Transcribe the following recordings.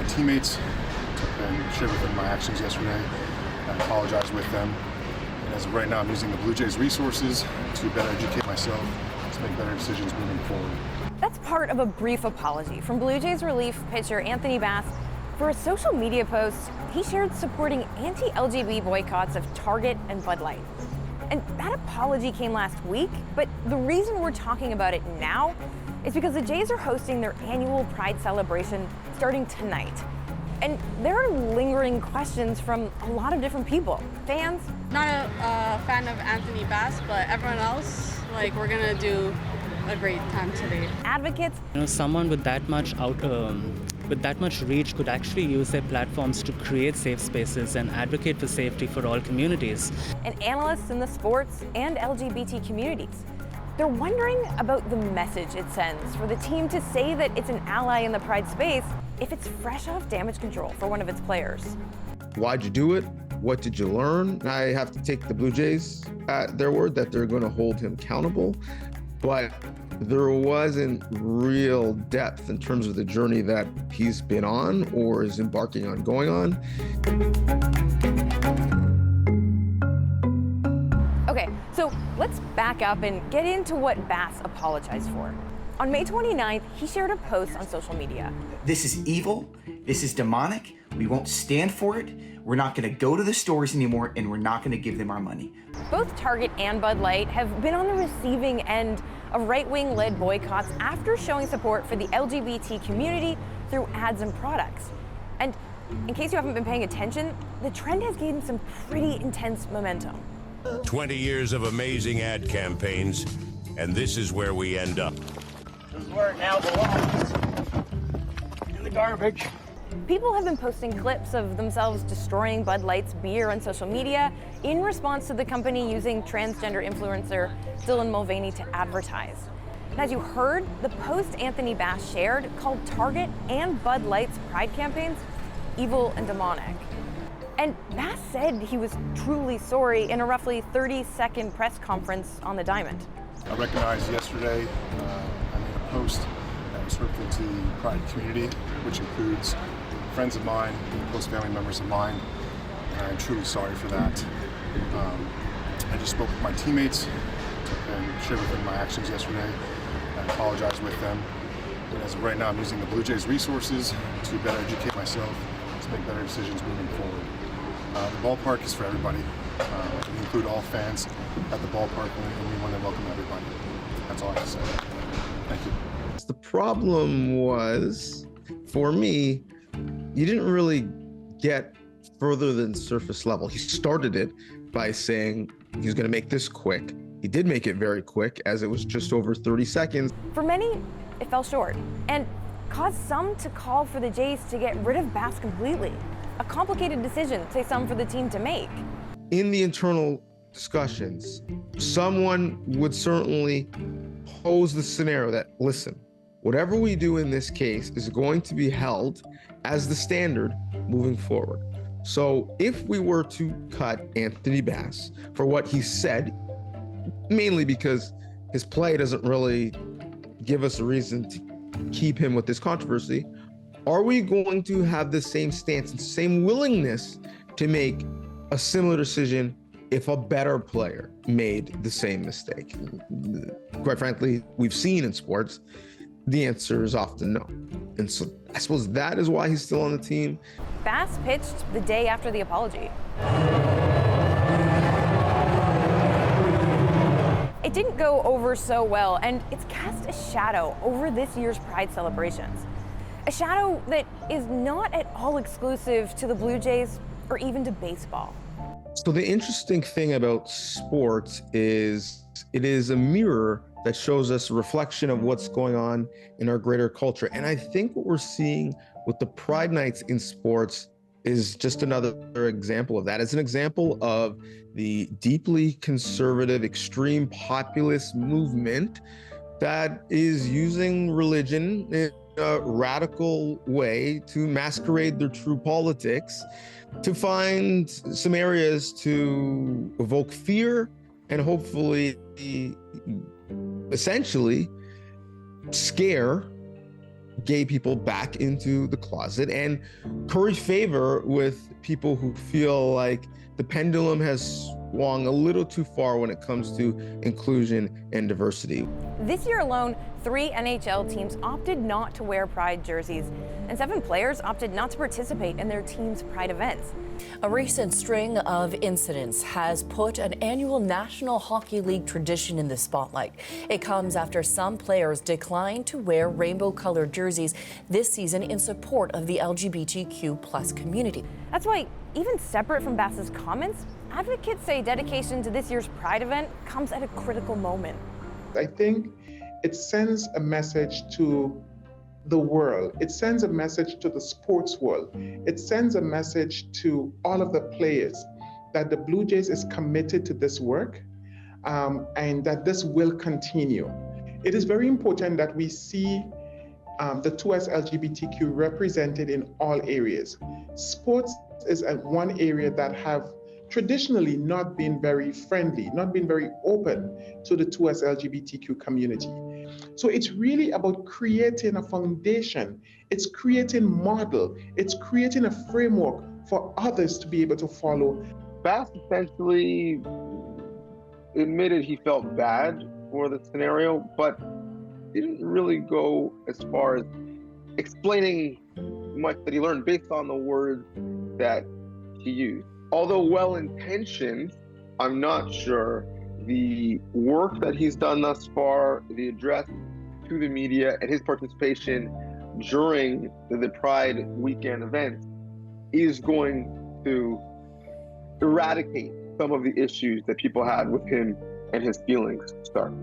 teammates and shared with them my actions yesterday. I apologize with them. And as of right now, I'm using the Blue Jays resources to better educate myself, to make better decisions moving forward. That's part of a brief apology from Blue Jays relief pitcher Anthony Bass for a social media post he shared supporting anti-LGBT boycotts of Target and Bud Light. And that apology came last week, but the reason we're talking about it now is because the Jays are hosting their annual Pride celebration starting tonight. And there are lingering questions from a lot of different people. Fans. Not a fan of Anthony Bass, but everyone else, we're gonna do a great time today. Advocates. Someone with that much reach could actually use their platforms to create safe spaces and advocate for safety for all communities. And analysts in the sports and LGBT communities. They're wondering about the message it sends for the team to say that it's an ally in the Pride space if it's fresh off damage control for one of its players. Why'd you do it? What did you learn? I have to take the Blue Jays at their word that they're going to hold him accountable, but there wasn't real depth in terms of the journey that he's been on or is embarking on going on. Okay, so let's back up and get into what Bass apologized for. On May 29th, he shared a post on social media. This is evil. This is demonic. We won't stand for it. We're not going to go to the stores anymore, and we're not going to give them our money. Both Target and Bud Light have been on the receiving end of right-wing led boycotts after showing support for the LGBT community through ads and products. And in case you haven't been paying attention, the trend has gained some pretty intense momentum. 20 years of amazing ad campaigns, and this is where we end up. This is where it now belongs. In the garbage. People have been posting clips of themselves destroying Bud Light's beer on social media in response to the company using transgender influencer Dylan Mulvaney to advertise. And as you heard, the post Anthony Bass shared called Target and Bud Light's Pride campaigns evil and demonic. And Bass said he was truly sorry in a roughly 30-second press conference on the Diamond. I recognized yesterday I made a post that was hurtful to the Pride community, which includes friends of mine, close family members of mine, and I'm truly sorry for that. I just spoke with my teammates and shared with them my actions yesterday. I apologize with them. And as of right now, I'm using the Blue Jays resources to better educate myself, to make better decisions moving forward. The ballpark is for everybody. We include all fans at the ballpark, and we want to welcome everybody. That's all I have to say. Thank you. The problem was, for me, you didn't really get further than surface level. He started it by saying he was going to make this quick. He did make it very quick, as it was just over 30 seconds. For many, it fell short and caused some to call for the Jays to get rid of Bass completely. A complicated decision, say some, for the team to make. In the internal discussions, someone would certainly pose the scenario that, listen, whatever we do in this case is going to be held as the standard moving forward. So if we were to cut Anthony Bass for what he said, mainly because his play doesn't really give us a reason to keep him with this controversy, are we going to have the same stance and same willingness to make a similar decision if a better player made the same mistake? Quite frankly, we've seen in sports, the answer is often no. And so I suppose that is why he's still on the team. Bass pitched the day after the apology. It didn't go over so well, and it's cast a shadow over this year's Pride celebrations. A shadow that is not at all exclusive to the Blue Jays or even to baseball. So the interesting thing about sports is it is a mirror that shows us a reflection of what's going on in our greater culture. And I think what we're seeing with the Pride Nights in sports is just another example of that. It's an example of the deeply conservative, extreme populist movement that is using religion in a radical way to masquerade their true politics, to find some areas to evoke fear and hopefully, essentially, scare gay people back into the closet and curry favor with people who feel like the pendulum has swung a little too far when it comes to inclusion and diversity. This year alone, 3 NHL teams opted not to wear Pride jerseys, and 7 players opted not to participate in their team's Pride events. A recent string of incidents has put an annual National Hockey League tradition in the spotlight. It comes after some players declined to wear rainbow-colored jerseys this season in support of the LGBTQ+ community. That's why, even separate from Bass's comments, advocates say dedication to this year's Pride event comes at a critical moment. I think it sends a message to the world. It sends a message to the sports world. It sends a message to all of the players that the Blue Jays is committed to this work and that this will continue. It is very important that we see the 2S LGBTQ represented in all areas. Sports is one area that have traditionally not been very friendly, not been very open to the 2S LGBTQ community. So it's really about creating a foundation. It's creating model. It's creating a framework for others to be able to follow. Bass essentially admitted he felt bad for the scenario, but didn't really go as far as explaining much that he learned based on the words that he used. Although well-intentioned, I'm not sure the work that he's done thus far, the address to the media, and his participation during the Pride weekend events is going to eradicate some of the issues that people had with him and his feelings start.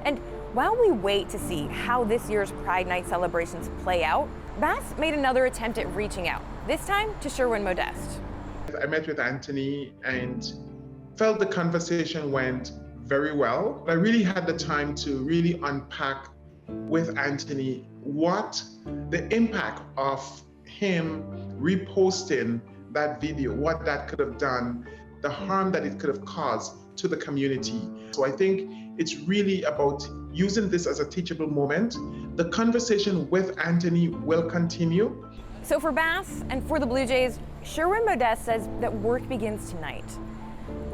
And while we wait to see how this year's Pride Night celebrations play out, Bass made another attempt at reaching out, this time to Sherwin Modeste. I met with Anthony and felt the conversation went very well. I really had the time to really unpack with Anthony what the impact of him reposting that video, what that could have done, the harm that it could have caused to the community. So I think it's really about using this as a teachable moment. The conversation with Anthony will continue. So for Bass and for the Blue Jays, Sherwin Modeste says that work begins tonight.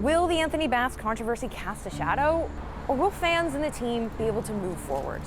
Will the Anthony Bass controversy cast a shadow, or will fans and the team be able to move forward?